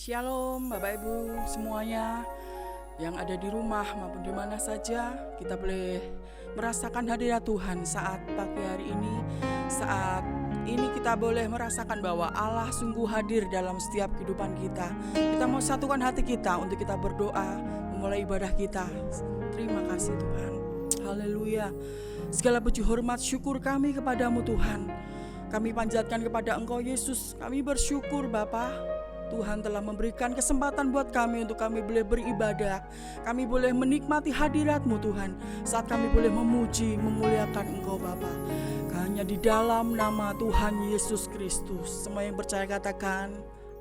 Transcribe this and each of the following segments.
Shalom Bapak Ibu semuanya yang ada di rumah maupun di mana saja kita boleh merasakan hadirat Tuhan saat pagi hari ini. Saat ini kita boleh merasakan bahwa Allah sungguh hadir dalam setiap kehidupan kita. Kita mau satukan hati kita untuk kita berdoa memulai ibadah kita. Terima kasih Tuhan. Haleluya. Segala puji hormat syukur kami kepadamu Tuhan. Kami panjatkan kepada Engkau Yesus. Kami bersyukur Bapa. Tuhan telah memberikan kesempatan buat kami untuk kami boleh beribadah. Kami boleh menikmati hadirat-Mu Tuhan. Saat kami boleh memuji, memuliakan Engkau Bapa. Hanya di dalam nama Tuhan Yesus Kristus. Semua yang percaya katakan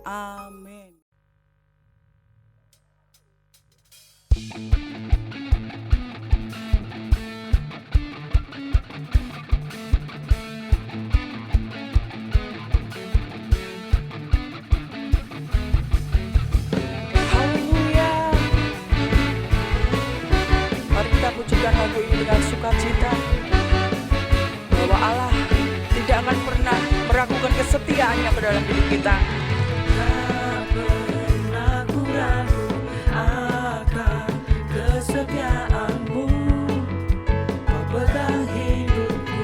amin. Pujikan lagu ini dengan sukacita bahwa Allah tidak akan pernah meragukan kesetiaannya ke dalam hidup kita. Tak pernah ku ragu akan kesetiaanmu, kau pegang hidupku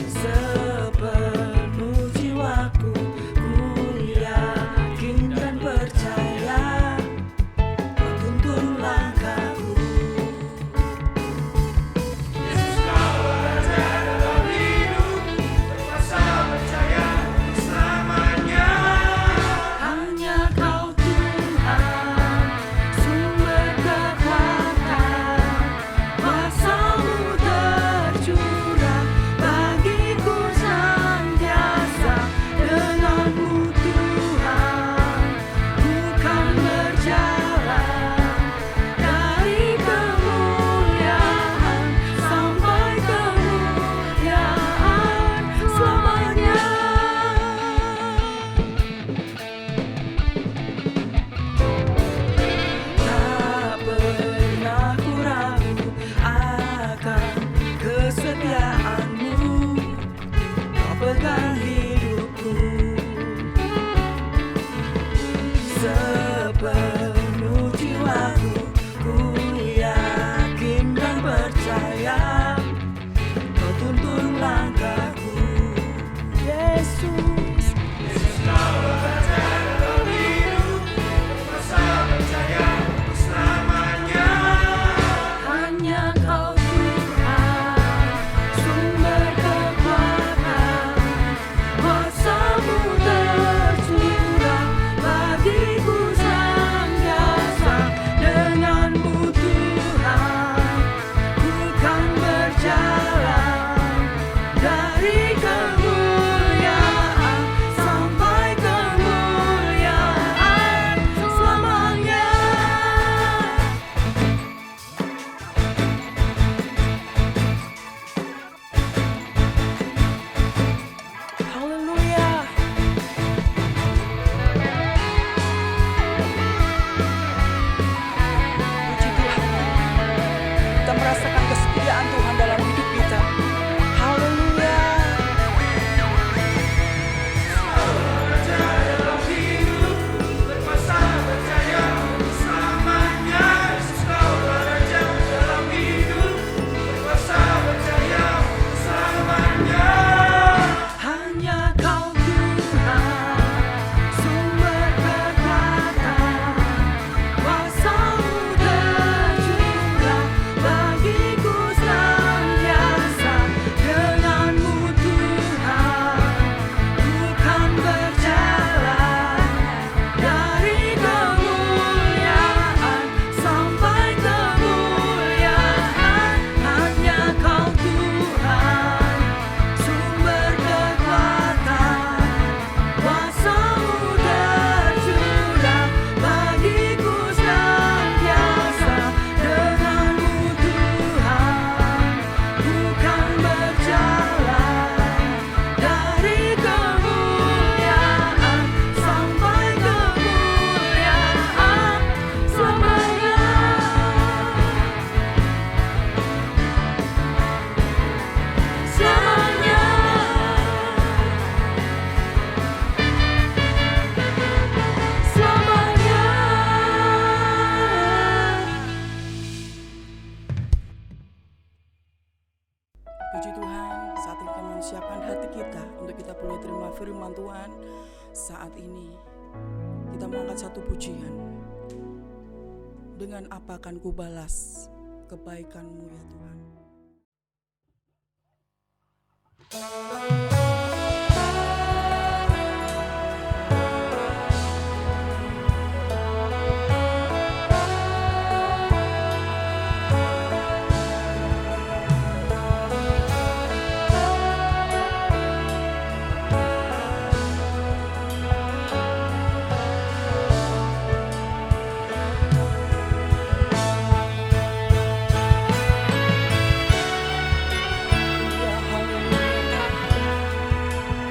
sepenuh jiwaku. Ku yakin dan percaya Yesus kau ada dalam hidupku, berkuasa percaya. Tuhan siapkan hati kita untuk kita boleh terima firman Tuhan saat ini. Kita mau angkat satu pujian. Dengan apa akan ku balas kebaikan-Mu ya Tuhan.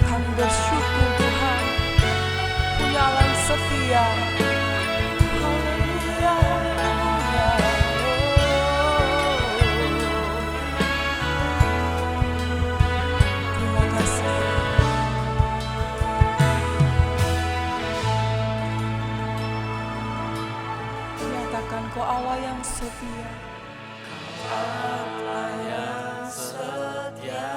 Kami bersyukur Tuhan, punya Allah yang setia. Haleluya, haleluya. Terima kasih. Nyatakan Kau Allah yang setia. Allah yang setia,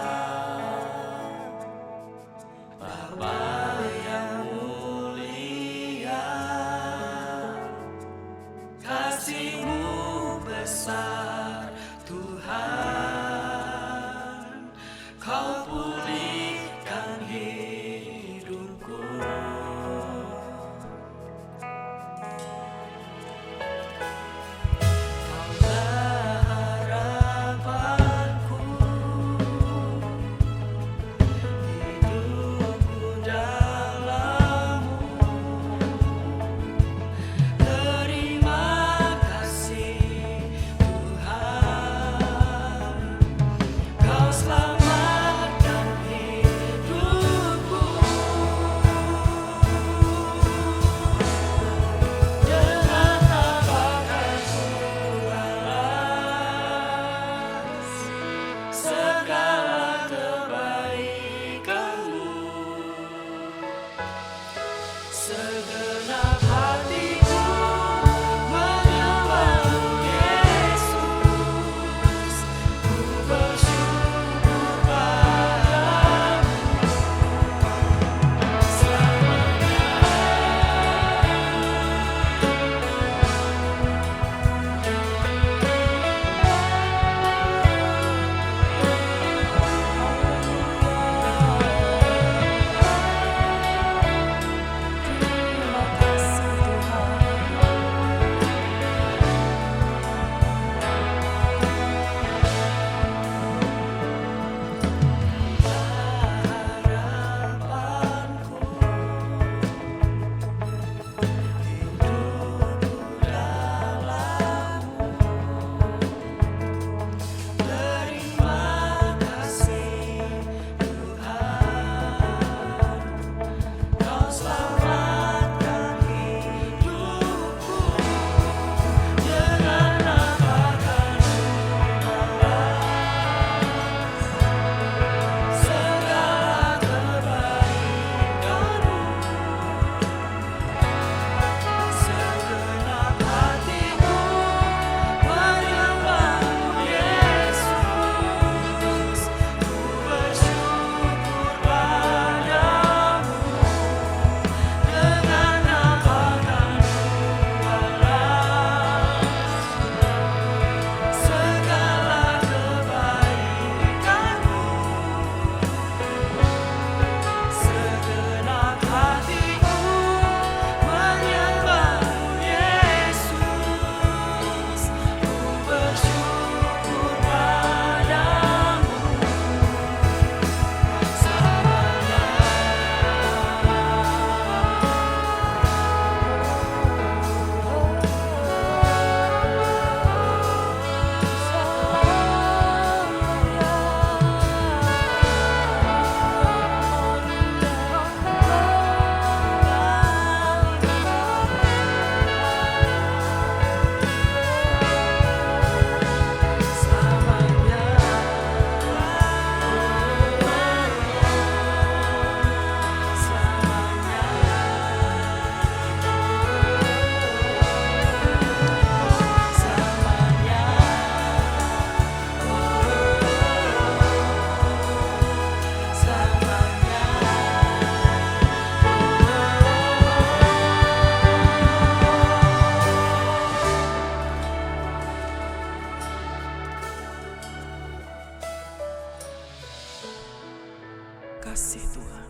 kasih Tuhan.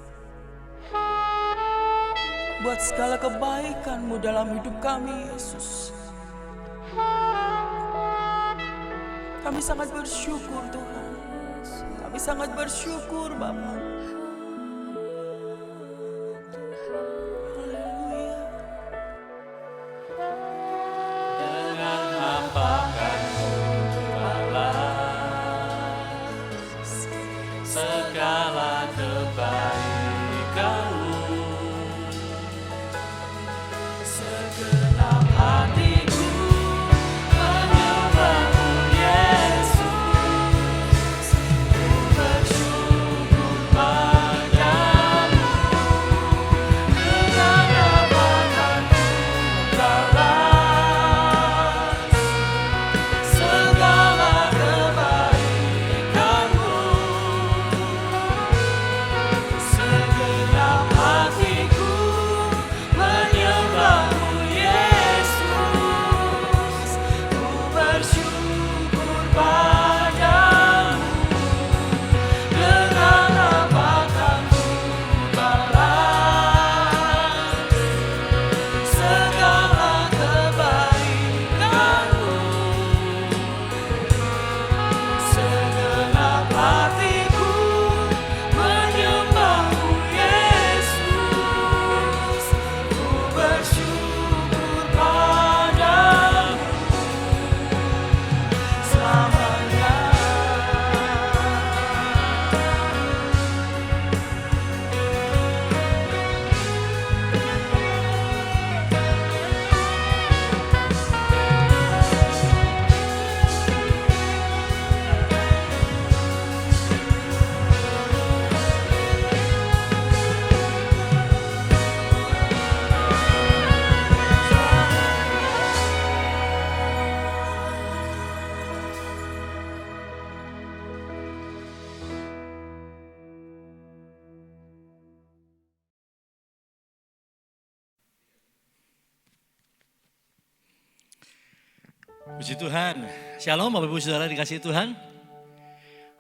Buat segala kebaikan-Mu dalam hidup kami, Yesus. Kami sangat bersyukur Tuhan. Kami sangat bersyukur Bapa. Haleluya. Dengan apakah ku balas segala kebaikan-Mu, segenap hatiku menyembah-Mu Yesus, ku bersyukur padamu. Dengan apakah ku balas segala kebaikan-Mu, segenap hatiku menyembah-Mu Yesus, ku bersyukur padamu. Dengan apakah ku balas segala kebaikan-Mu, segenap hatiku menyembah-Mu Yesus, ku bersyukur padamu selamanya. Puji Tuhan. Shalom Bapak Ibu Saudara dikasihi Tuhan.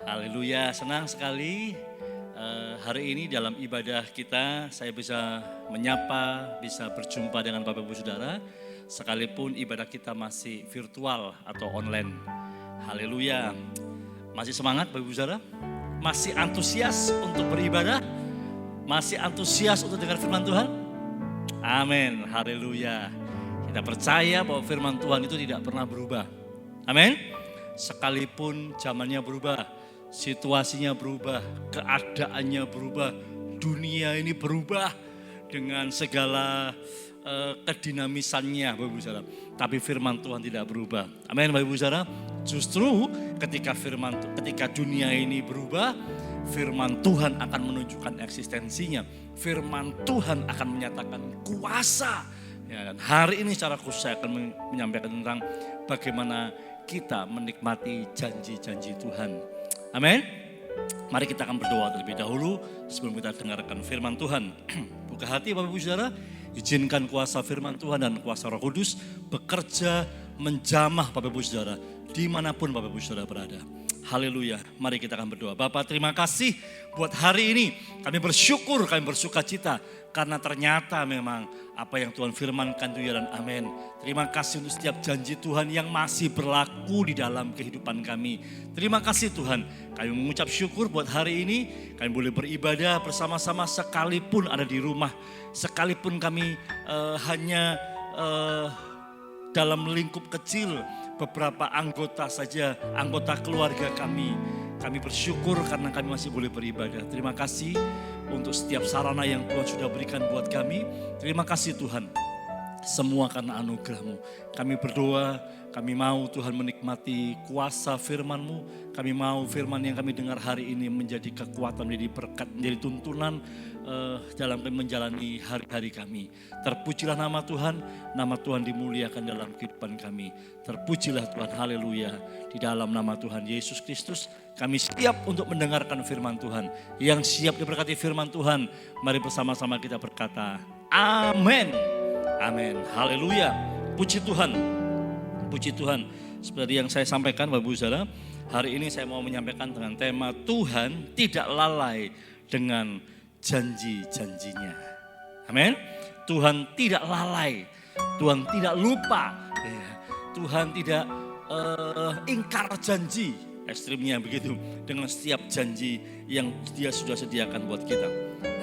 Haleluya, senang sekali hari ini dalam ibadah kita saya bisa menyapa, bisa berjumpa dengan Bapak Ibu Saudara. Sekalipun ibadah kita masih virtual atau online. Haleluya. Masih semangat Bapak Ibu Saudara? Masih antusias untuk beribadah? Masih antusias untuk dengar firman Tuhan? Amin, haleluya. Kita percaya bahwa firman Tuhan itu tidak pernah berubah. Amin. Sekalipun zamannya berubah, situasinya berubah, keadaannya berubah, dunia ini berubah dengan segala kedinamisannya, Bapak Ibu Saudara. Tapi firman Tuhan tidak berubah. Amin, Bapak Ibu Saudara. Justru ketika dunia ini berubah, firman Tuhan akan menunjukkan eksistensinya. Firman Tuhan akan menyatakan kuasa. Ya, dan hari ini secara khusus saya akan menyampaikan tentang bagaimana kita menikmati janji-janji Tuhan. Amin. Mari kita akan berdoa terlebih dahulu sebelum kita dengarkan firman Tuhan. Buka hati Bapak Ibu Saudara, izinkan kuasa firman Tuhan dan kuasa Roh Kudus bekerja menjamah Bapak Ibu Saudara dimanapun Bapak Ibu Saudara berada. Haleluya, mari kita akan berdoa. Bapak, terima kasih buat hari ini. Kami bersyukur, kami bersuka cita karena ternyata memang apa yang Tuhan firmankan itu ya dan amin. Terima kasih untuk setiap janji Tuhan yang masih berlaku di dalam kehidupan kami. Terima kasih Tuhan, kami mengucap syukur buat hari ini. Kami boleh beribadah bersama-sama sekalipun ada di rumah. Sekalipun kami hanya dalam lingkup kecil, beberapa anggota saja, anggota keluarga kami. Kami bersyukur karena kami masih boleh beribadah. Terima kasih untuk setiap sarana yang Tuhan sudah berikan buat kami. Terima kasih Tuhan, semua karena anugerah-Mu. Kami berdoa, kami mau Tuhan menikmati kuasa firman-Mu. Kami mau firman yang kami dengar hari ini menjadi kekuatan, menjadi berkat, menjadi tuntunan dalam kami menjalani hari-hari kami. Terpujilah nama Tuhan dimuliakan dalam kehidupan kami. Terpujilah Tuhan, haleluya. Di dalam nama Tuhan Yesus Kristus, kami siap untuk mendengarkan firman Tuhan. Yang siap diberkati firman Tuhan, mari bersama-sama kita berkata, amin. Amin, haleluya. Puji Tuhan, puji Tuhan. Seperti yang saya sampaikan Bapak Ibu Saudara, hari ini saya mau menyampaikan dengan tema Tuhan tidak lalai dengan janji-janjinya. Amin. Tuhan tidak lalai, Tuhan tidak lupa, ya. Tuhan tidak ingkar janji, ekstrimnya begitu, dengan setiap janji yang Dia sudah sediakan buat kita.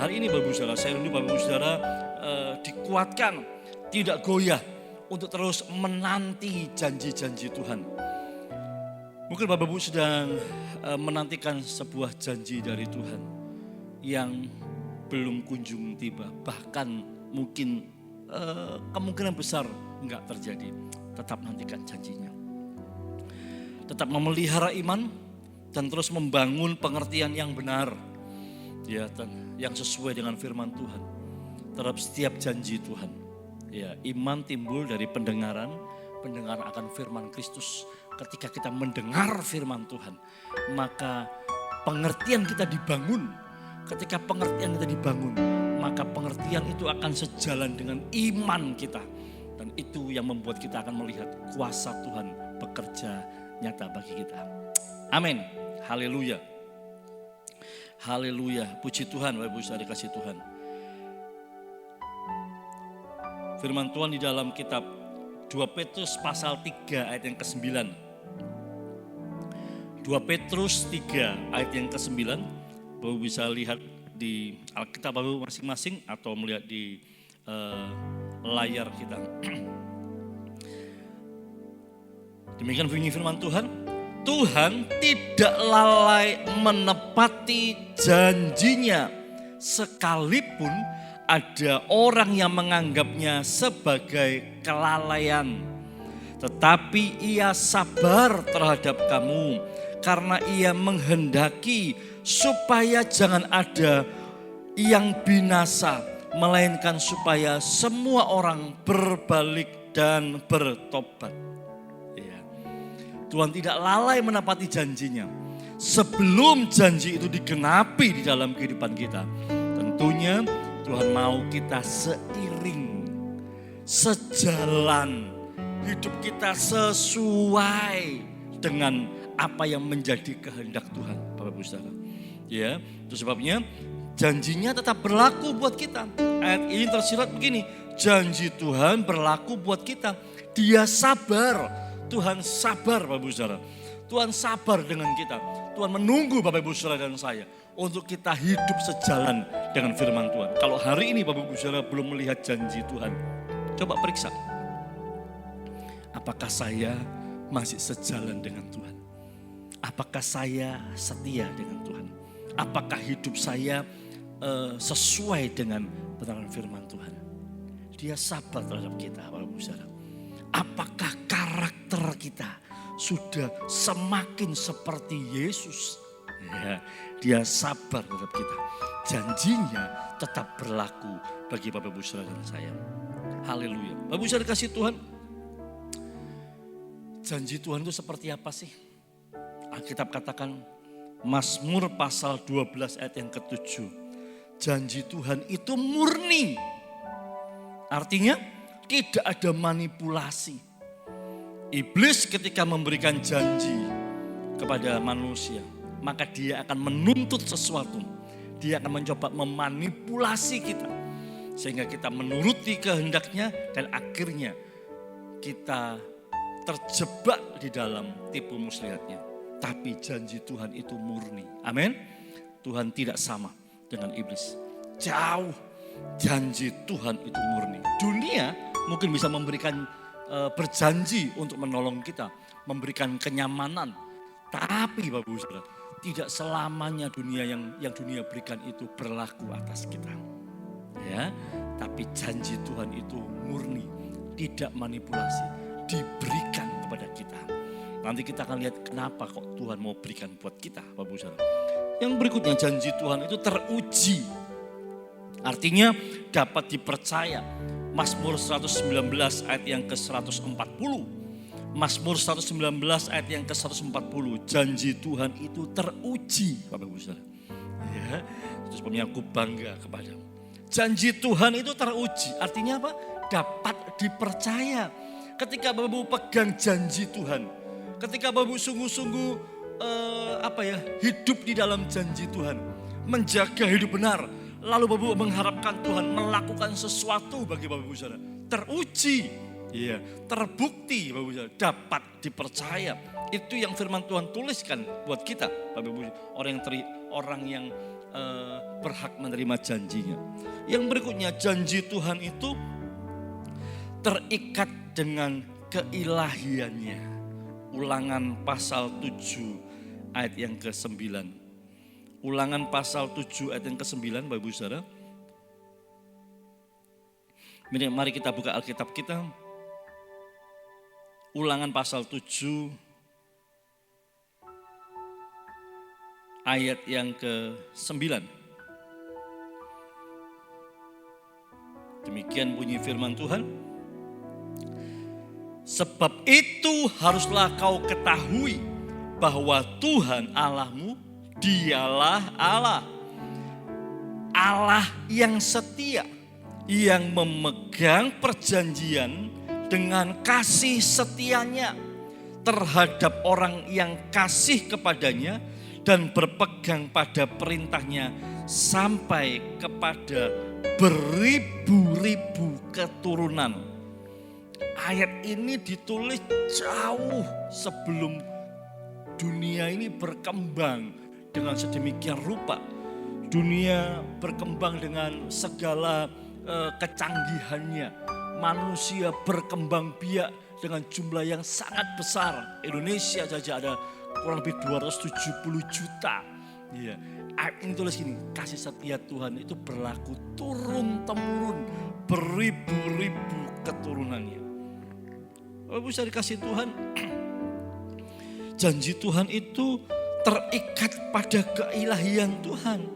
Hari ini Bapak Ibu Saudara, saya rindu Bapak Ibu Saudara dikuatkan, tidak goyah untuk terus menanti janji-janji Tuhan. Mungkin Bapak Ibu sedang menantikan sebuah janji dari Tuhan yang belum kunjung tiba, bahkan mungkin kemungkinan besar enggak terjadi. Tetap nantikan janjinya. Tetap memelihara iman dan terus membangun pengertian yang benar, ya, yang sesuai dengan firman Tuhan terhadap setiap janji Tuhan. Ya, iman timbul dari pendengaran akan firman Kristus. Ketika kita mendengar firman Tuhan, maka pengertian kita dibangun. Ketika pengertian kita dibangun, maka pengertian itu akan sejalan dengan iman kita. Dan itu yang membuat kita akan melihat kuasa Tuhan bekerja nyata bagi kita. Amin. Haleluya. Haleluya. Puji Tuhan, Bapak Ibu Saudara dikasihi Tuhan. Firman Tuhan di dalam kitab 2 Petrus pasal 3 ayat yang ke-9. 2 Petrus 3 ayat yang ke-9. Bapak bisa lihat di Alkitab Bapak masing-masing atau melihat di layar kita. Demikian bunyi firman Tuhan. Tuhan tidak lalai menepati janjinya, sekalipun ada orang yang menganggapnya sebagai kelalaian. Tetapi Ia sabar terhadap kamu, karena Ia menghendaki supaya jangan ada yang binasa, melainkan supaya semua orang berbalik dan bertobat. Ya. Tuhan tidak lalai menepati janjinya. Sebelum janji itu digenapi di dalam kehidupan kita, tentunya Tuhan mau kita seiring, sejalan, hidup kita sesuai dengan apa yang menjadi kehendak Tuhan, Bapak Ibu Saudara. Ya, itu sebabnya janjinya tetap berlaku buat kita. Ayat ini tersirat begini, janji Tuhan berlaku buat kita. Dia sabar, Tuhan sabar Bapak Ibu Saudara. Tuhan sabar dengan kita. Tuhan menunggu Bapak Ibu Saudara dan saya untuk kita hidup sejalan dengan firman Tuhan. Kalau hari ini Bapak Ibu Saudara belum melihat janji Tuhan, coba periksa. Apakah saya masih sejalan dengan Tuhan? Apakah saya setia dengan Tuhan? Apakah hidup saya sesuai dengan kebenaran firman Tuhan? Dia sabar terhadap kita, Bapak Ibu Saudara. Apakah karakter kita sudah semakin seperti Yesus? Ya, dia sabar terhadap kita. Janjinya tetap berlaku bagi Bapak Ibu Saudara dan saya. Haleluya. Bapak Ibu Saudara kasih Tuhan. Janji Tuhan itu seperti apa sih? Alkitab katakan Mazmur pasal 12 ayat yang ke-7. Janji Tuhan itu murni. Artinya tidak ada manipulasi. Iblis ketika memberikan janji kepada manusia, maka dia akan menuntut sesuatu. Dia akan mencoba memanipulasi kita. Sehingga kita menuruti kehendaknya dan akhirnya kita terjebak di dalam tipu muslihatnya. Tapi janji Tuhan itu murni. Amin. Tuhan tidak sama dengan iblis. Jauh. Janji Tuhan itu murni. Dunia mungkin bisa memberikan berjanji untuk menolong kita, memberikan kenyamanan. Tapi Bapak Ibu Saudara, tidak selamanya dunia yang dunia berikan itu berlaku atas kita. Ya, tapi janji Tuhan itu murni, tidak manipulasi, diberikan kepada kita. Nanti kita akan lihat kenapa kok Tuhan mau berikan buat kita, Bapak Ibu Saudara. Yang berikutnya, janji Tuhan itu teruji. Artinya dapat dipercaya. Mazmur 119 ayat yang ke-140. Mazmur 119 ayat yang ke-140. Janji Tuhan itu teruji, Bapak Ibu Saudara. Ya, itu sebabnya aku bangga kepadamu. Janji Tuhan itu teruji. Artinya apa? Dapat dipercaya. Ketika Bapak Ibu pegang janji Tuhan, ketika Bapak Ibu sungguh-sungguh hidup di dalam janji Tuhan, menjaga hidup benar, lalu Bapak Ibu mengharapkan Tuhan melakukan sesuatu bagi Bapak Ibu Saudara, teruji, ya, terbukti Bapak Ibu Saudara, dapat dipercaya. Itu yang firman Tuhan tuliskan buat kita, Bapak Ibu, orang yang berhak menerima janjinya. Yang berikutnya, janji Tuhan itu terikat dengan keilahiannya. Ulangan pasal 7 ayat yang ke-9. Ulangan pasal 7 ayat yang ke-9, Bapak Ibu Saudara. Mari kita buka Alkitab kita. Ulangan pasal 7 ayat yang ke-9. Demikian bunyi firman Tuhan. Sebab itu haruslah kau ketahui bahwa Tuhan Allahmu, dialah Allah. Allah yang setia, yang memegang perjanjian dengan kasih setianya terhadap orang yang kasih kepadanya dan berpegang pada perintahnya sampai kepada beribu-ribu keturunan. Ayat ini ditulis jauh sebelum dunia ini berkembang dengan sedemikian rupa. Dunia berkembang dengan segala kecanggihannya. Manusia berkembang biak dengan jumlah yang sangat besar. Indonesia saja ada kurang lebih 270 juta. Ya. Ayat ini tulis gini, kasih setia Tuhan itu berlaku turun-temurun, beribu-ribu keturunannya. Bapak Ibu saya dikasih Tuhan, janji Tuhan itu terikat pada keilahian Tuhan,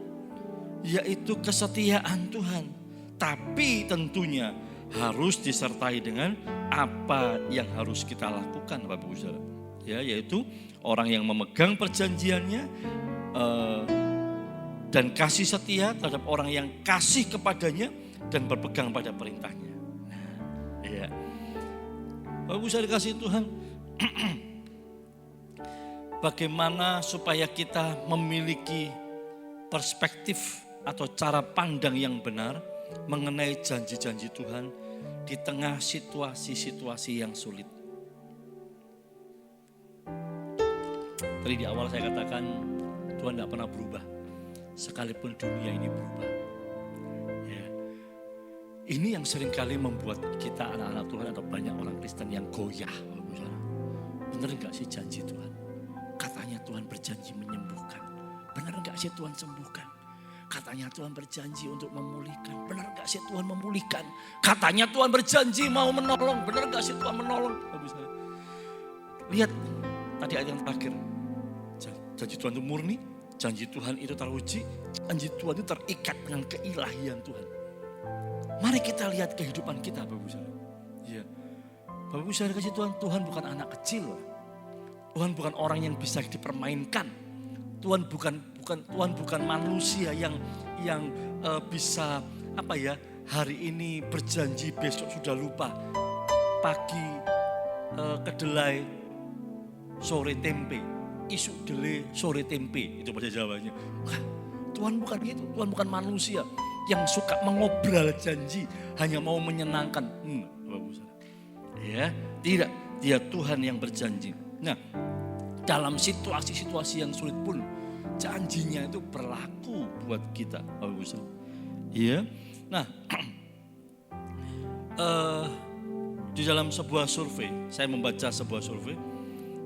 yaitu kesetiaan Tuhan. Tapi tentunya harus disertai dengan apa yang harus kita lakukan, Bapak Ibu Saudara. Ya, yaitu orang yang memegang perjanjiannya dan kasih setia terhadap orang yang kasih kepadanya dan berpegang pada perintahnya. Ya. Bapak Ibu saya dikasih Tuhan, bagaimana supaya kita memiliki perspektif atau cara pandang yang benar mengenai janji-janji Tuhan di tengah situasi-situasi yang sulit. Tadi di awal saya katakan Tuhan tidak pernah berubah, sekalipun dunia ini berubah. Ya. Ini yang seringkali membuat kita anak-anak Tuhan atau banyak orang Kristen yang goyah. Benar enggak sih janji Tuhan? Katanya Tuhan berjanji menyembuhkan. Benar enggak sih Tuhan sembuhkan? Katanya Tuhan berjanji untuk memulihkan. Benar enggak sih Tuhan memulihkan? Katanya Tuhan berjanji mau menolong. Benar enggak sih Tuhan menolong? Lihat tadi ayat yang terakhir. Janji Tuhan itu murni, janji Tuhan itu teruji, janji Tuhan itu terikat dengan keilahian Tuhan. Mari kita lihat kehidupan kita, Bapak Ibu Saudara. Ya. Bapak Ibu Saudara kasih Tuhan bukan anak kecil. Tuhan bukan orang yang bisa dipermainkan. Tuhan bukan manusia yang bisa hari ini berjanji besok sudah lupa. Pagi kedelai, sore tempe, isu dele, sore tempe, itu bahasa Jawanya. Tuhan bukan gitu, Tuhan bukan manusia yang suka mengobrol janji, hanya mau menyenangkan. Ya, tidak, dia Tuhan yang berjanji. Nah, dalam situasi-situasi yang sulit pun janjinya itu berlaku buat kita, Bapak Ibu Saudara. Iya. Nah, di dalam sebuah survei, saya membaca sebuah survei,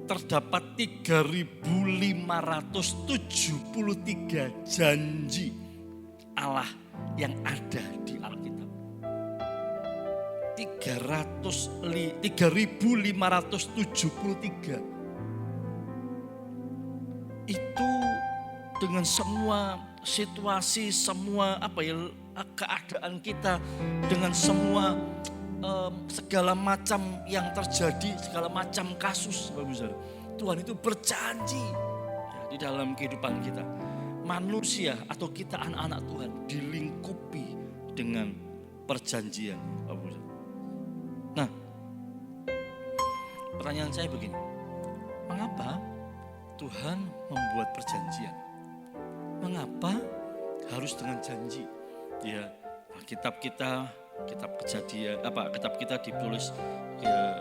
terdapat 3.573 janji Allah yang ada di Alkitab. 3.573 itu dengan semua situasi, semua keadaan kita, dengan semua segala macam yang terjadi, segala macam kasus, Tuhan itu berjanji di dalam kehidupan kita. Manusia atau kita anak-anak Tuhan dilingkupi dengan perjanjian. Nah, pertanyaan saya begini, mengapa Tuhan membuat perjanjian? Mengapa harus dengan janji. Ya, kitab kita, kitab Kejadian, kitab kita ditulis ya,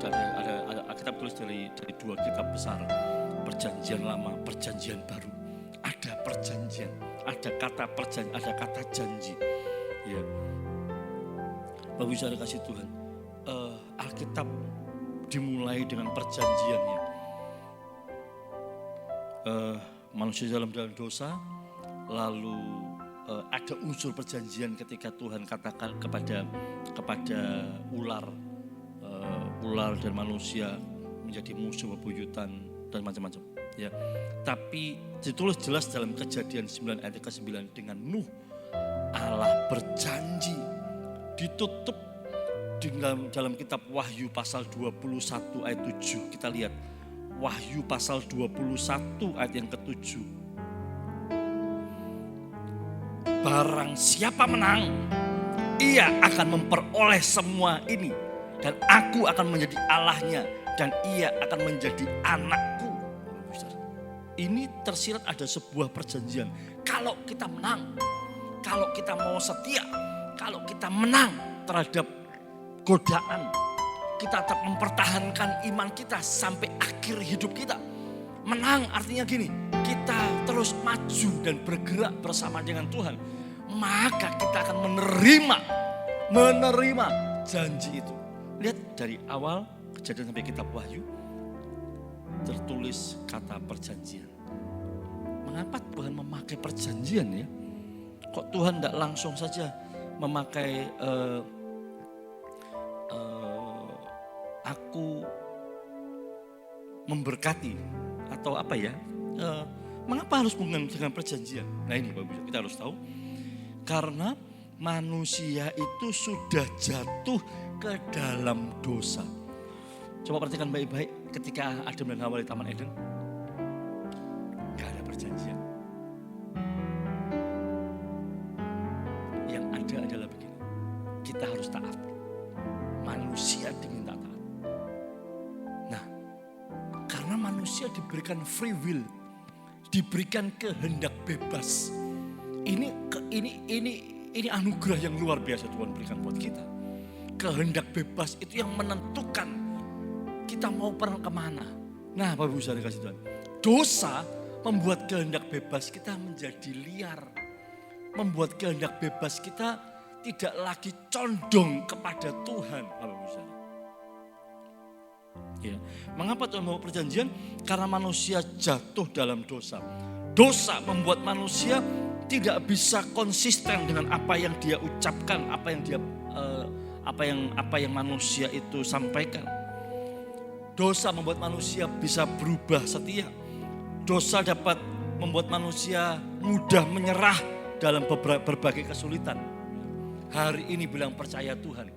ada kitab tulis dari dua kitab besar, Perjanjian Lama, Perjanjian Baru. Ada perjanjian, ada kata perjanjian, ada kata janji. Ya, Bapak Ibu kasih Tuhan, Alkitab dimulai dengan perjanjiannya. Manusia dalam dosa, lalu ada unsur perjanjian ketika Tuhan katakan kepada ular dan manusia menjadi musuh bebuyutan dan macam-macam. Ya, tapi ditulis jelas dalam Kejadian 9 ayat ke-9 dengan Nuh, Allah berjanji. Ditutup dalam kitab Wahyu pasal 21 ayat 7. Kita lihat Wahyu pasal 21 ayat yang ke-7. Barang siapa menang, ia akan memperoleh semua ini, dan aku akan menjadi Allahnya, dan ia akan menjadi anakku. Ini tersirat ada sebuah perjanjian. Kalau kita menang, kalau kita mau setia, kalau kita menang terhadap godaan, kita tetap mempertahankan iman kita sampai akhir hidup kita. Menang artinya gini, kita terus maju dan bergerak bersama dengan Tuhan. Maka kita akan menerima janji itu. Lihat dari awal Kejadian sampai kitab Wahyu, tertulis kata perjanjian. Mengapa Tuhan memakai perjanjian ya? Kok Tuhan tidak langsung saja memakai aku memberkati atau apa ya? Mengapa harus dengan perjanjian? Nah ini Bapak, kita harus tahu. Karena manusia itu sudah jatuh ke dalam dosa. Coba perhatikan baik-baik ketika Adam dan Hawa di Taman Eden. Gak ada perjanjian. Yang ada adalah begini. Kita harus taat. Manusia diminta taat. Nah, karena manusia diberikan free will, diberikan kehendak bebas. Ini anugerah yang luar biasa Tuhan berikan buat kita. Kehendak bebas itu yang menentukan kita mau pergi kemana. Nah Bapak Ibu Saudara kasih Tuhan, dosa membuat kehendak bebas kita menjadi liar. Membuat kehendak bebas kita tidak lagi condong kepada Tuhan. Bapak Ibu Saudara. Ya. Mengapa Tuhan mau perjanjian? Karena manusia jatuh dalam dosa. Dosa membuat manusia tidak bisa konsisten dengan apa yang dia ucapkan, apa yang manusia itu sampaikan. Dosa membuat manusia bisa berubah setia. Dosa dapat membuat manusia mudah menyerah dalam berbagai kesulitan. Hari ini bilang percaya Tuhan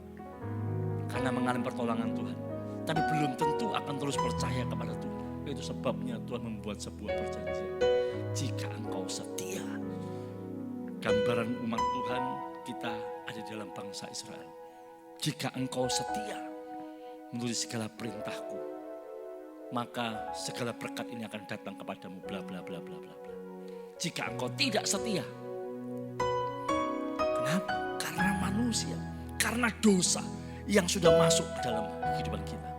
karena mengalami pertolongan Tuhan. Tapi belum tentu akan terus percaya kepada Tuhan. Itu sebabnya Tuhan membuat sebuah perjanjian. Jika engkau setia, gambaran umat Tuhan kita ada dalam bangsa Israel. Jika engkau setia menuruti segala perintahku, maka segala berkat ini akan datang kepadamu, bla bla bla bla bla. Jika engkau tidak setia, kenapa? Karena manusia, karena dosa yang sudah masuk ke dalam kehidupan kita.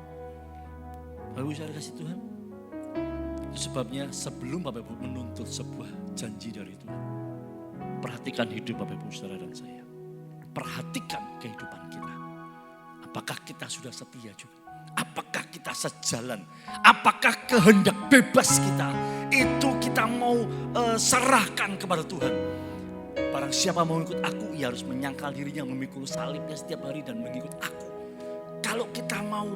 Bapak Ibu Saudara kasih Tuhan, itu sebabnya sebelum Bapak Ibu menuntut sebuah janji dari Tuhan, perhatikan hidup Bapak Ibu Saudara dan saya. Perhatikan kehidupan kita. Apakah kita sudah setia juga? Apakah kita sejalan? Apakah kehendak bebas kita itu kita mau serahkan kepada Tuhan? Barang siapa mau ikut aku, ia harus menyangkal dirinya, memikul salibnya setiap hari dan mengikut aku. Kalau kita mau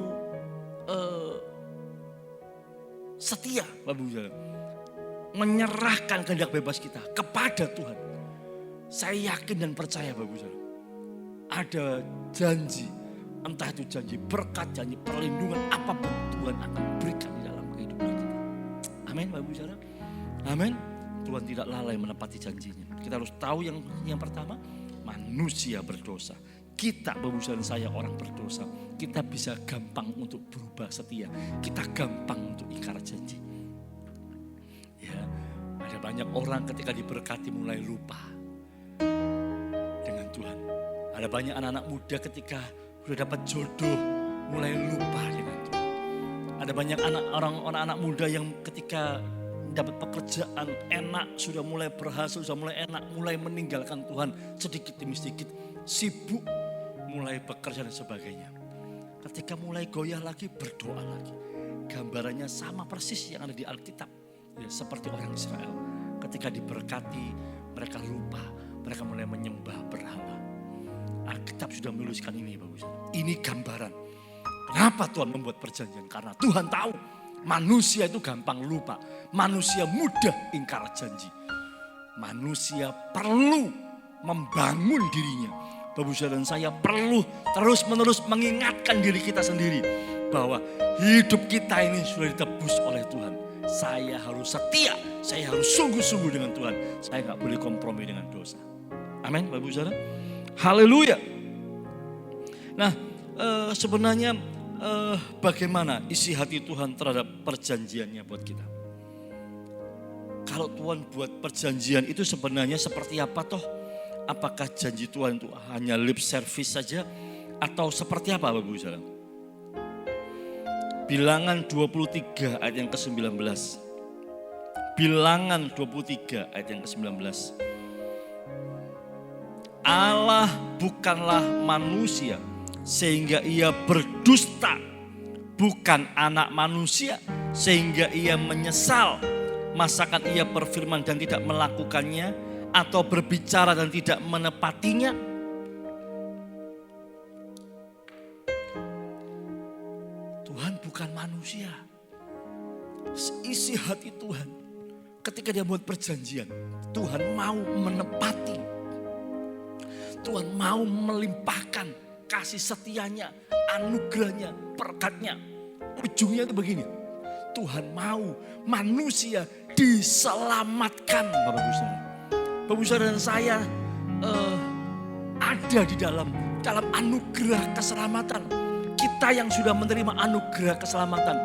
setia, Bapak Ibu, menyerahkan kehendak bebas kita kepada Tuhan, saya yakin dan percaya Bapak Ibu, ada janji. Entah itu janji berkat, janji perlindungan, apapun Tuhan akan berikan di dalam kehidupan kita. Amin Bapak Ibu Saudara. Amin. Tuhan tidak lalai menepati janjinya. Kita harus tahu yang pertama, manusia berdosa. Kita Bapak Ibu Saudara, saya orang berdosa. Kita bisa gampang untuk berubah setia. Kita gampang untuk ingkar janji. Ya, ada Banyak orang ketika diberkati mulai lupa dengan Tuhan. Ada banyak anak-anak muda ketika sudah dapat jodoh mulai lupa dengan Tuhan. Ada banyak anak muda yang ketika dapat pekerjaan enak, sudah mulai berhasil, sudah mulai enak, mulai meninggalkan Tuhan sedikit demi sedikit, sibuk mulai bekerja dan sebagainya. Ketika mulai goyah lagi, berdoa lagi. Gambarannya sama persis yang ada di Alkitab. Ya, seperti orang Israel. Ketika diberkati, mereka lupa. Mereka mulai menyembah berhala. Alkitab sudah menuliskan ini, Bapak. Ini gambaran. Kenapa Tuhan membuat perjanjian? Karena Tuhan tahu manusia itu gampang lupa. Manusia mudah ingkar janji. Manusia perlu membangun dirinya. Bapak Saudara dan saya perlu terus-menerus mengingatkan diri kita sendiri bahwa hidup kita ini sudah ditebus oleh Tuhan. Saya harus setia, saya harus sungguh-sungguh dengan Tuhan. Saya gak boleh kompromi dengan dosa. Amin, Bapak Saudara. Haleluya. Nah, sebenarnya bagaimana isi hati Tuhan terhadap perjanjiannya buat kita? Kalau Tuhan buat perjanjian itu sebenarnya seperti apa toh? Apakah janji Tuhan itu hanya lip service saja atau seperti apa Bapak Ibu Saudara? Bilangan 23 ayat yang ke-19. Bilangan 23 ayat yang ke-19. Allah bukanlah manusia sehingga ia berdusta, bukan anak manusia sehingga ia menyesal. Masakan ia berfirman dan tidak melakukannya, atau berbicara dan tidak menepatinya? Tuhan bukan manusia. Isi hati Tuhan ketika dia buat perjanjian, Tuhan mau menepati. Tuhan mau melimpahkan kasih setianya, anugerahnya, berkatnya. Ujungnya itu begini. Tuhan mau manusia diselamatkan, Bapak Ibu Saudara. Bapak Ibu Saudara dan saya ada di dalam anugerah keselamatan. Kita yang sudah menerima anugerah keselamatan,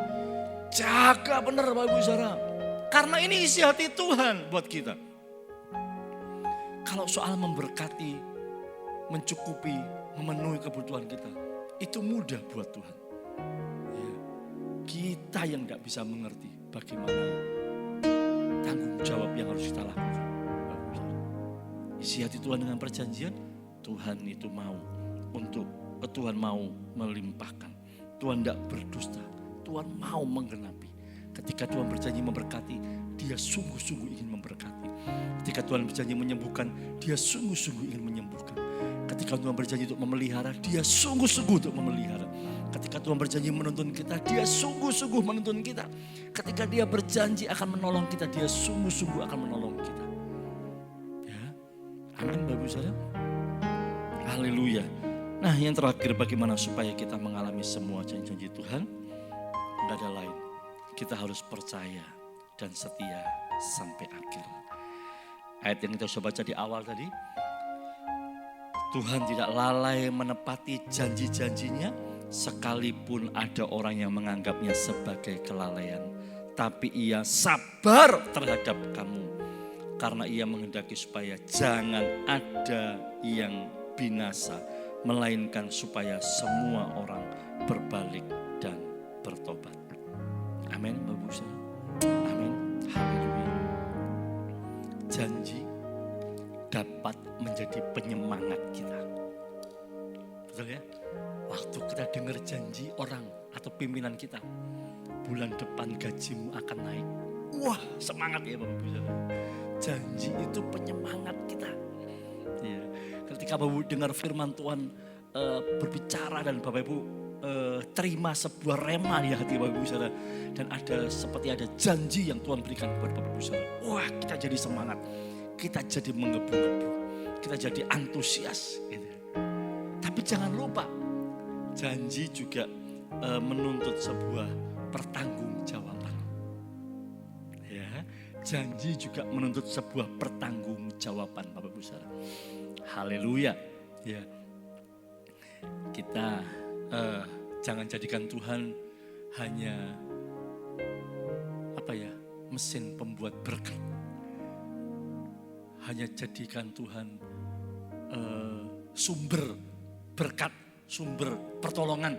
jaga benar Bapak Ibu Saudara. Karena ini isi hati Tuhan buat kita. Kalau soal memberkati, mencukupi, memenuhi kebutuhan kita, itu mudah buat Tuhan. Ya, kita yang tidak bisa mengerti bagaimana tanggung jawab yang harus kita lakukan. Isi hati Tuhan dengan perjanjian, Tuhan itu mau Tuhan mau melimpahkan. Tuhan tidak berdusta, Tuhan mau menggenapi. Ketika Tuhan berjanji memberkati, dia sungguh-sungguh ingin memberkati. Ketika Tuhan berjanji menyembuhkan, dia sungguh-sungguh ingin menyembuhkan. Ketika Tuhan berjanji untuk memelihara, dia sungguh-sungguh untuk memelihara. Ketika Tuhan berjanji menuntun kita, dia sungguh-sungguh menuntun kita. Ketika dia berjanji akan menolong kita, dia sungguh-sungguh akan menolong kita. Ya, amin Bapak Ibu Saudara. Haleluya. Nah, yang terakhir, bagaimana supaya kita mengalami semua janji-janji Tuhan? Tidak ada lain. Kita harus percaya dan setia sampai akhir. Ayat yang kita coba baca di awal tadi. Tuhan tidak lalai menepati janji-janjinya sekalipun ada orang yang menganggapnya sebagai kelalaian. Tapi ia sabar terhadap kamu karena ia menghendaki supaya jangan ada yang binasa, melainkan supaya semua orang berbalik dan bertobat. Amin, Bapak Ibu Saudara. Amin. Haleluya. Janji dapat menjadi penyemangat kita. Betul ya? Waktu kita dengar janji orang atau pimpinan kita, bulan depan gajimu akan naik. Wah, semangat ya Bapak Ibu Saudara. Janji itu penyemangat kita. Ya. Ketika Bapak Ibu dengar firman Tuhan berbicara dan Bapak Ibu terima sebuah rema di hati Bapak Ibu Saudara, dan seperti ada janji yang Tuhan berikan kepada Bapak Ibu Saudara. Wah, kita jadi semangat, kita jadi menggebu-gebu, kita jadi antusias. Gitu. Tapi jangan lupa, janji juga menuntut sebuah pertanggungjawaban. Ya, janji juga menuntut sebuah pertanggungjawaban, Bapak Ibu Saudara. Haleluya. Ya, kita jangan jadikan Tuhan hanya mesin pembuat berkat. hanya jadikan Tuhan sumber berkat, sumber pertolongan.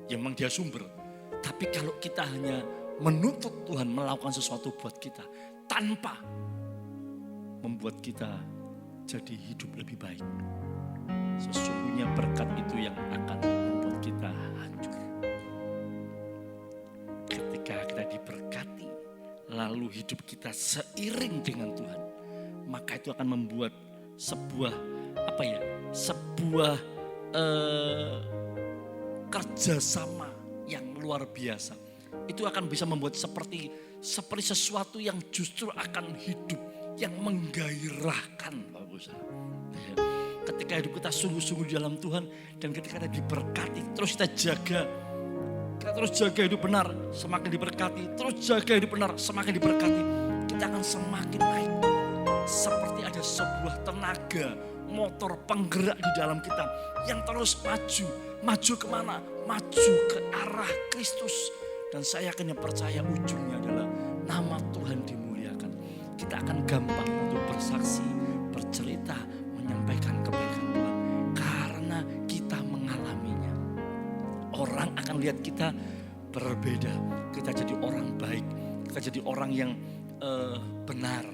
Ya memang dia sumber. Tapi kalau kita hanya menuntut Tuhan melakukan sesuatu buat kita tanpa membuat kita jadi hidup lebih baik, sesungguhnya berkat itu yang akan membuat kita hancur. Ketika kita diberkati, lalu hidup kita seiring dengan Tuhan, maka itu akan membuat sebuah kerjasama yang luar biasa. Itu akan bisa membuat seperti sesuatu yang justru akan hidup, yang menggairahkan, Bapak Saudara. Ketika hidup kita sungguh-sungguh di dalam Tuhan, dan ketika kita diberkati, terus kita terus jaga hidup benar, semakin diberkati, terus jaga hidup benar, semakin diberkati, kita akan semakin naik. Seperti ada sebuah tenaga, motor penggerak di dalam kita, yang terus maju kemana? Maju ke arah Kristus. Dan saya yakin percaya ujungnya adalah nama Tuhan dimuliakan. Kita akan gampang untuk bersaksi, bercerita, menyampaikan kebaikan Tuhan. Karena kita mengalaminya. Orang akan lihat kita berbeda. Kita jadi orang baik. Kita jadi orang yang benar.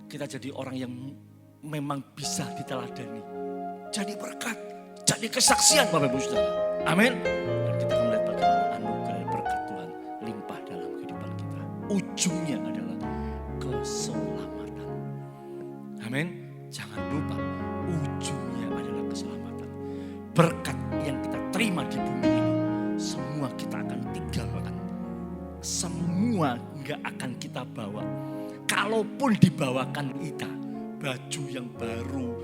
Kita jadi orang yang memang bisa diteladani. Jadi berkat, jadi kesaksian Bapak Ibu Saudara. Amin. Dan kita akan melihat bagaimana anugerah berkat Tuhan limpah dalam kehidupan kita. Ujungnya adalah keselamatan. Amin. Jangan lupa ujungnya adalah keselamatan. Berkat yang kita terima di bumi ini, semua kita akan tinggalkan. Semua nggak akan kita bawa. Kalaupun dibawakan kita, baju yang baru,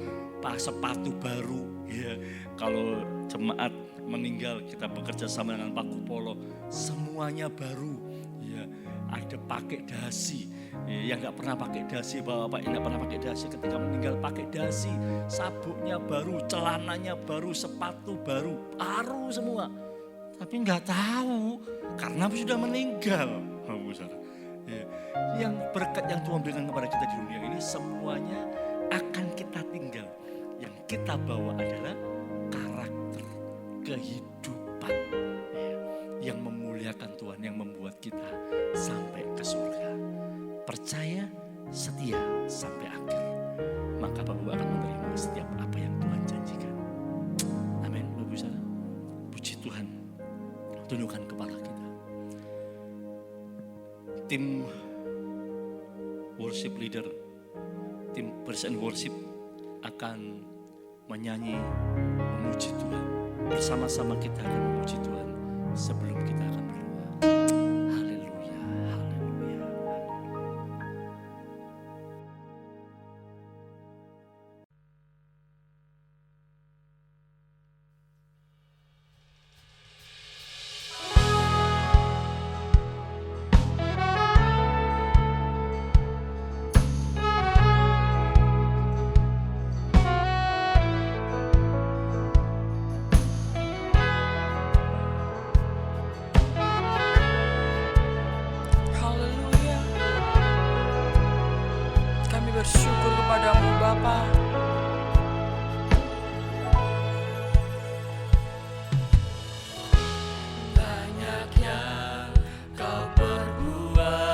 sepatu baru, ya. Kalau jemaat meninggal, kita bekerja sama dengan Pak Kupolo, semuanya baru, ya. Ada pakai dasi, ya. Yang nggak pernah pakai dasi, bapak yang nggak pernah pakai dasi, ketika meninggal pakai dasi, sabuknya baru, celananya baru, sepatu baru semua. Tapi nggak tahu karena sudah meninggal, Bapak Saudara. Ya. Yang berkat yang Tuhan berikan kepada kita di dunia ini semuanya akan kita tinggal. Yang kita bawa adalah karakter, kehidupan, ya, yang memuliakan Tuhan, yang membuat kita sampai ke surga. Percaya, setia sampai akhir, maka Bapak akan menerima setiap apa yang Tuhan janjikan. Amin. Bapak Saudara, puji Tuhan. Tundukkan kepala kita. Tim worship leader, tim praise and worship akan menyanyi, memuji Tuhan. Bersama-sama kita akan memuji Tuhan sebelum kita akan berdoa. Haleluya, haleluya. Haleluya. Kami bersyukur kepadamu Bapa. Banyak yang kau perbuat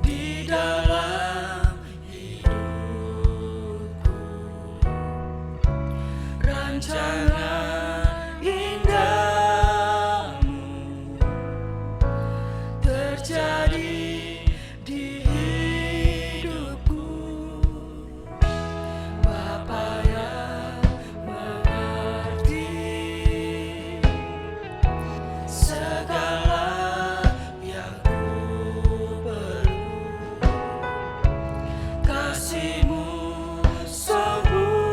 di dalam hidupku. Rencana indahmu terjadi di hidupku. Bapa yang mengerti segala yang ku perlu. Kasih-Mu sempurna,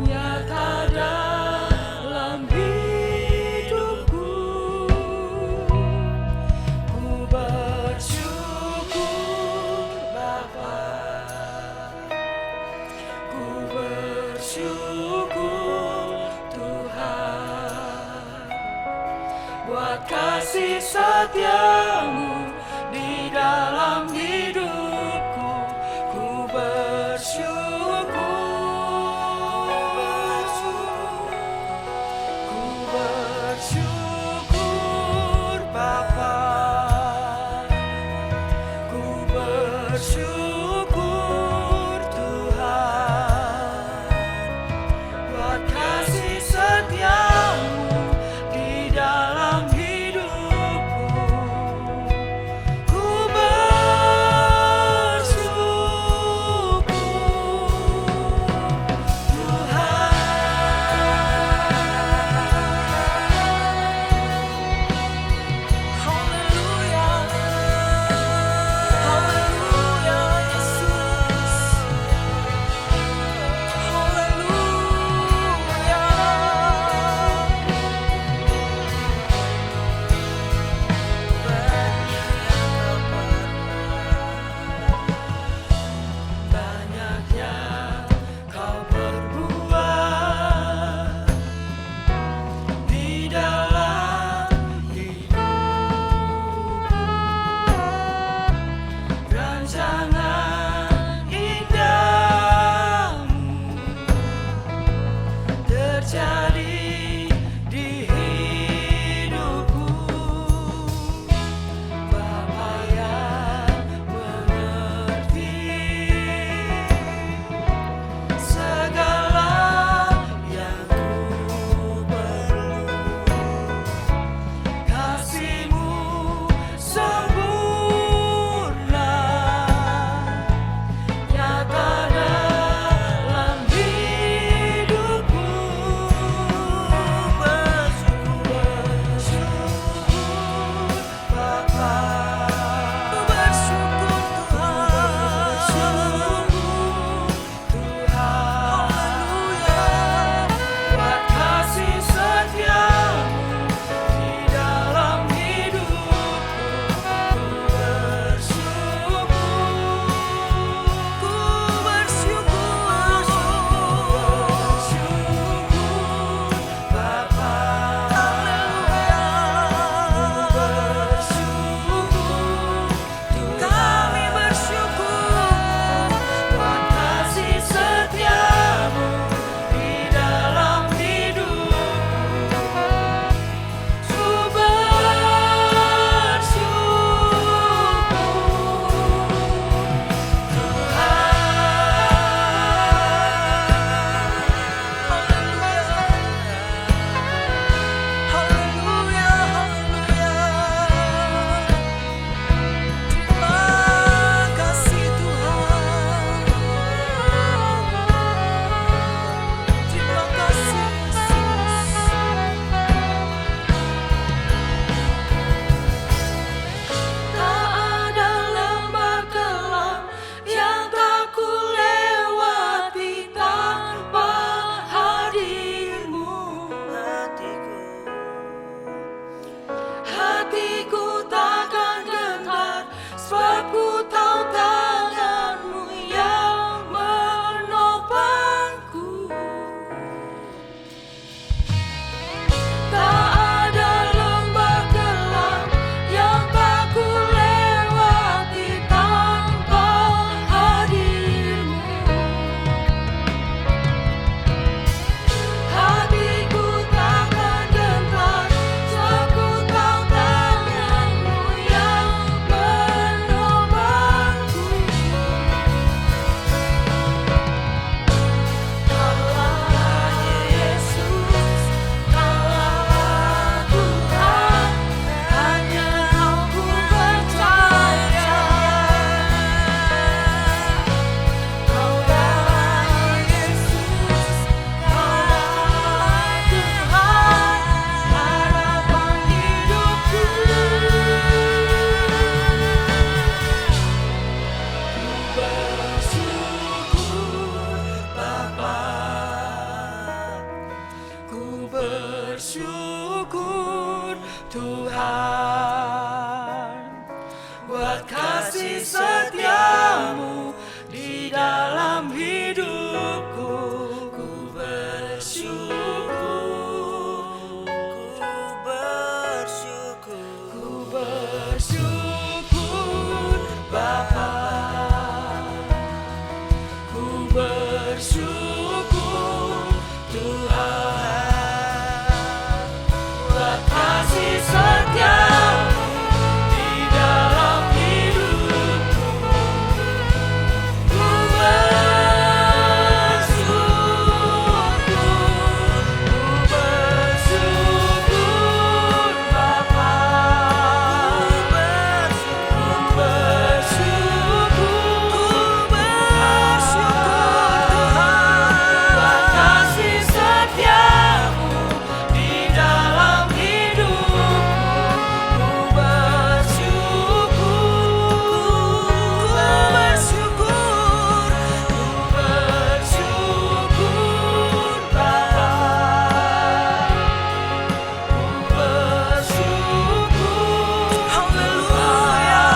nyata dalam hidupku. Ku bersyukur Bapa, ku bersyukur Tuhan, buat kasih setia-Mu di dalam bersyukur Tuhan buat kasih setia-Mu di dalam hidupku. Ku bersyukur Bapa. Ku bersyukur buat kasih setia-Mu di dalam hidupku. Ku bersyukur Bapa. Ku bersyukur haleluya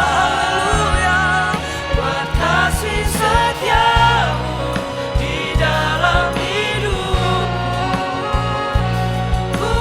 buat kasih setia-Mu di dalam hidupku. Ku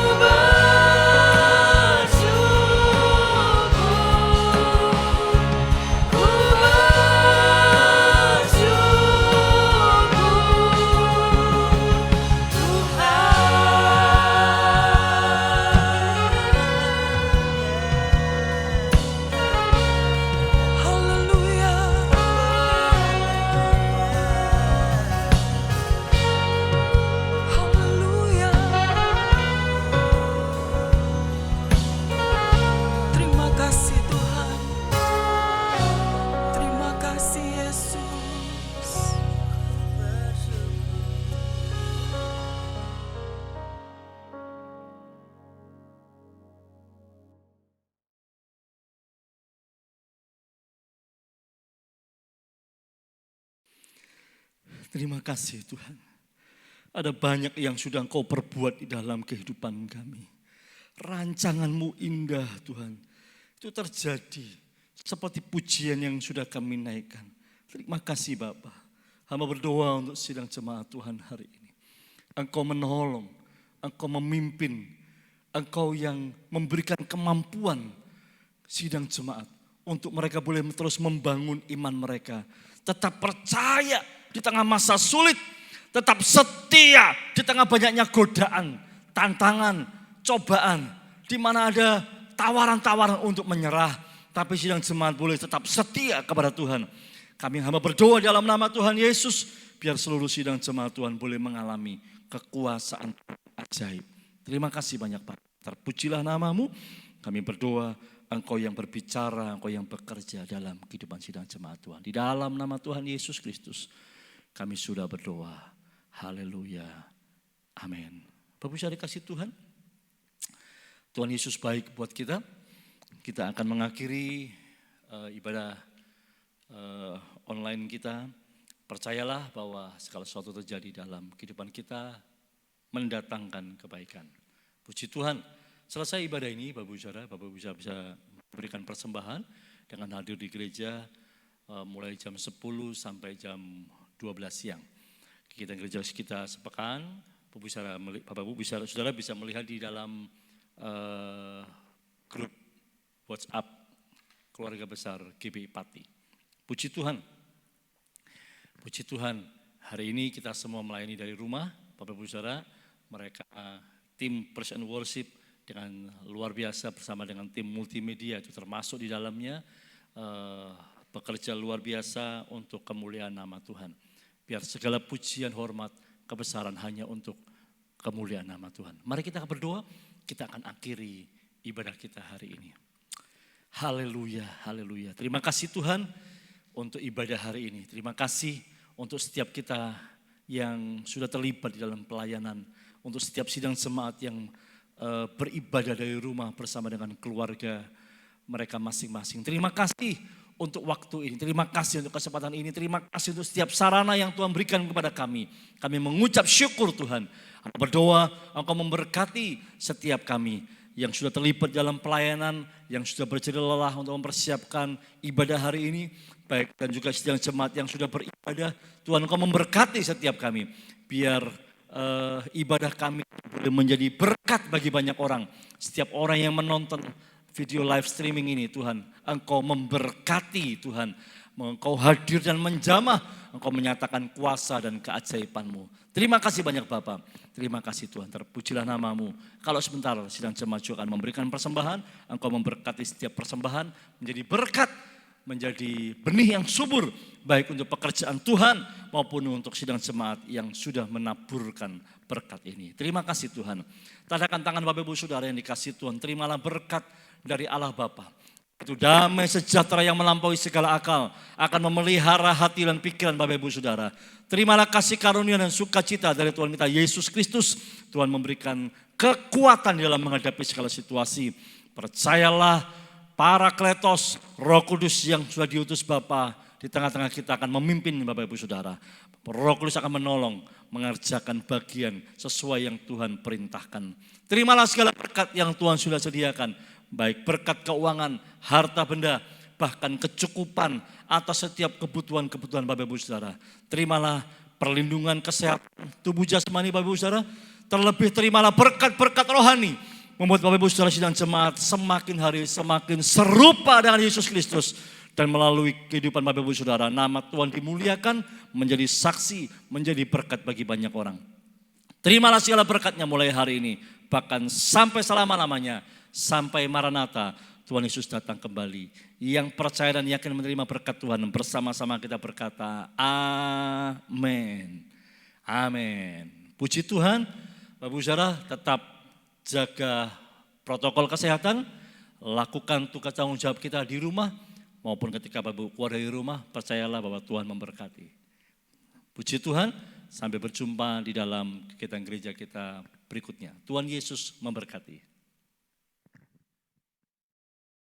Terima kasih Tuhan. Terima kasih Yesus. Terima kasih Tuhan. Ada banyak yang sudah Engkau perbuat di dalam kehidupan kami. Rancangan-Mu indah Tuhan. Itu terjadi seperti pujian yang sudah kami naikkan. Terima kasih Bapa. Hamba berdoa untuk sidang jemaat Tuhan hari ini. Engkau menolong, Engkau memimpin, Engkau yang memberikan kemampuan sidang jemaat untuk mereka boleh terus membangun iman mereka. Tetap percaya di tengah masa sulit, tetap setia di tengah banyaknya godaan, tantangan, cobaan, di mana ada tawaran-tawaran untuk menyerah, tapi sidang jemaat boleh tetap setia kepada Tuhan. Kami hamba berdoa dalam nama Tuhan Yesus, biar seluruh sidang jemaat Tuhan boleh mengalami kekuasaan ajaib. Terima kasih banyak Pak. Terpujilah nama-Mu. Kami berdoa Engkau yang berbicara, Engkau yang bekerja dalam kehidupan sidang jemaat Tuhan. Di dalam nama Tuhan Yesus Kristus, kami sudah berdoa. Haleluya. Amin. Bapak Ibu dikasih Tuhan. Tuhan Yesus baik buat kita. Kita akan mengakhiri ibadah online kita. Percayalah bahwa segala sesuatu terjadi dalam kehidupan kita mendatangkan kebaikan. Puji Tuhan. Selesai ibadah ini, Bapak Ibu bisa memberikan persembahan dengan hadir di gereja mulai jam 10 sampai jam 12 siang. Kegiatan gereja kita sepekan, Bapak Ibu Saudara bisa melihat di dalam grup WhatsApp keluarga besar GBI Pati. Puji Tuhan. Puji Tuhan, hari ini kita semua melayani dari rumah, Bapak Ibu Saudara, mereka tim Praise and Worship dengan luar biasa bersama dengan tim multimedia itu termasuk di dalamnya bekerja luar biasa untuk kemuliaan nama Tuhan. Biar segala pujian, hormat, kebesaran hanya untuk kemuliaan nama Tuhan. Mari kita berdoa, kita akan akhiri ibadah kita hari ini. Haleluya, haleluya. Terima kasih Tuhan untuk ibadah hari ini. Terima kasih untuk setiap kita yang sudah terlibat di dalam pelayanan. Untuk setiap sidang jemaat yang beribadah dari rumah bersama dengan keluarga mereka masing-masing. Terima kasih untuk waktu ini, terima kasih untuk kesempatan ini, terima kasih untuk setiap sarana yang Tuhan berikan kepada kami. Kami mengucap syukur Tuhan. Aku berdoa Engkau memberkati setiap kami yang sudah terlibat dalam pelayanan, yang sudah berjerih lelah untuk mempersiapkan ibadah hari ini, baik dan juga sidang jemaat yang sudah beribadah. Tuhan Engkau memberkati setiap kami, biar ibadah kami boleh menjadi berkat bagi banyak orang. Setiap orang yang menonton video live streaming ini Tuhan, Engkau memberkati Tuhan. Engkau hadir dan menjamah, Engkau menyatakan kuasa dan keajaiban-Mu. Terima kasih banyak Bapa. Terima kasih Tuhan, terpujilah nama-Mu. Kalau sebentar sidang jemaat juga akan memberikan persembahan, Engkau memberkati setiap persembahan menjadi berkat, menjadi benih yang subur, baik untuk pekerjaan Tuhan maupun untuk sidang jemaat yang sudah menaburkan berkat ini. Terima kasih Tuhan. Tadakan tangan Bapak Ibu Saudara yang dikasih Tuhan, terimalah berkat dari Allah Bapa. Itu damai sejahtera yang melampaui segala akal akan memelihara hati dan pikiran Bapak Ibu Saudara. Terimalah kasih karunia dan sukacita dari Tuhan kita Yesus Kristus. Tuhan memberikan kekuatan dalam menghadapi segala situasi. Percayalah, Parakletos, Roh Kudus yang sudah diutus Bapa di tengah-tengah kita akan memimpin Bapak Ibu Saudara. Roh Kudus akan menolong, mengerjakan bagian sesuai yang Tuhan perintahkan. Terimalah segala berkat yang Tuhan sudah sediakan. Baik berkat keuangan, harta benda, bahkan kecukupan atas setiap kebutuhan-kebutuhan Bapak Ibu Saudara. Terimalah perlindungan kesehatan tubuh jasmani Bapak Ibu Saudara. Terlebih terimalah berkat-berkat rohani. Membuat Bapak Ibu Saudara sidang jemaat semakin hari semakin serupa dengan Yesus Kristus. Dan melalui kehidupan Bapak Ibu Saudara, nama Tuhan dimuliakan, menjadi saksi, menjadi berkat bagi banyak orang. Terimalah segala berkatnya mulai hari ini, bahkan sampai selama-lamanya. Sampai Maranatha, Tuhan Yesus datang kembali. Yang percaya dan yakin menerima berkat Tuhan, bersama-sama kita berkata, amin. Amin. Puji Tuhan, Bapak Ibu Saudara, tetap jaga protokol kesehatan, lakukan tugas tanggung jawab kita di rumah, maupun ketika Bapak Ibu keluar dari rumah, percayalah bahwa Tuhan memberkati. Puji Tuhan, sampai berjumpa di dalam kegiatan gereja kita berikutnya. Tuhan Yesus memberkati.